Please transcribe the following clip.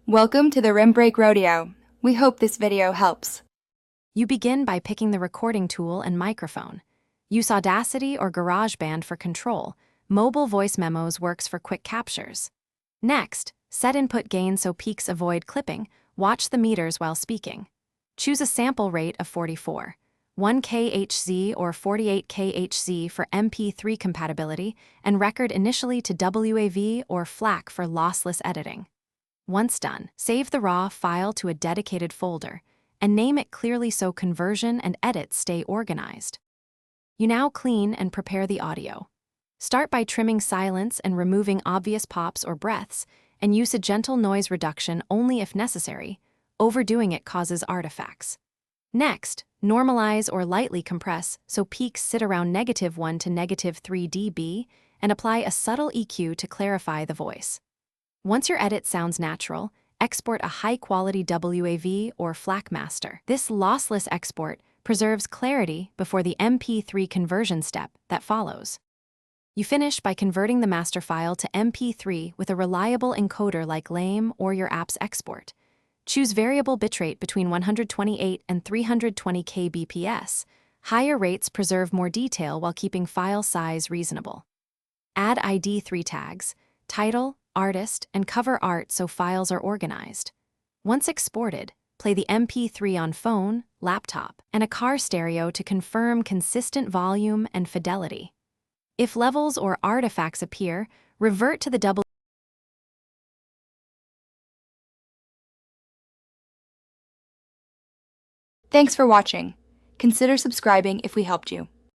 Welcome to the Rim Break Rodeo. We hope this video helps. You begin by picking the recording tool and microphone. Use Audacity or GarageBand for control. Mobile voice memos works for quick captures. Next, set input gain so peaks avoid clipping. Watch the meters while speaking. Choose a sample rate of 44, 1 kHz or 48 kHz for Mp3 compatibility, and record initially to WAV or FLAC for lossless editing. Once done, save the raw file to a dedicated folder and name it clearly so conversion and edits stay organized. You now clean and prepare the audio. Start by trimming silence and removing obvious pops or breaths, and use a gentle noise reduction only if necessary. Overdoing it causes artifacts. Next, normalize or lightly compress so peaks sit around -1 to -3 dB, and apply a subtle EQ to clarify the voice. Once your edit sounds natural, export a high-quality WAV or FLAC master. This lossless export preserves clarity before the MP3 conversion step that follows. You finish by converting the master file to MP3 with a reliable encoder like LAME or your app's export. Choose variable bitrate between 128 and 320 kbps. Higher rates preserve more detail while keeping file size reasonable. Add ID3 tags, title, artist, and cover art so files are organized. Once exported, play the MP3 on phone, laptop, and a car stereo to confirm consistent volume and fidelity. If levels or artifacts appear, revert to the double. Thanks for watching. Consider subscribing if we helped you.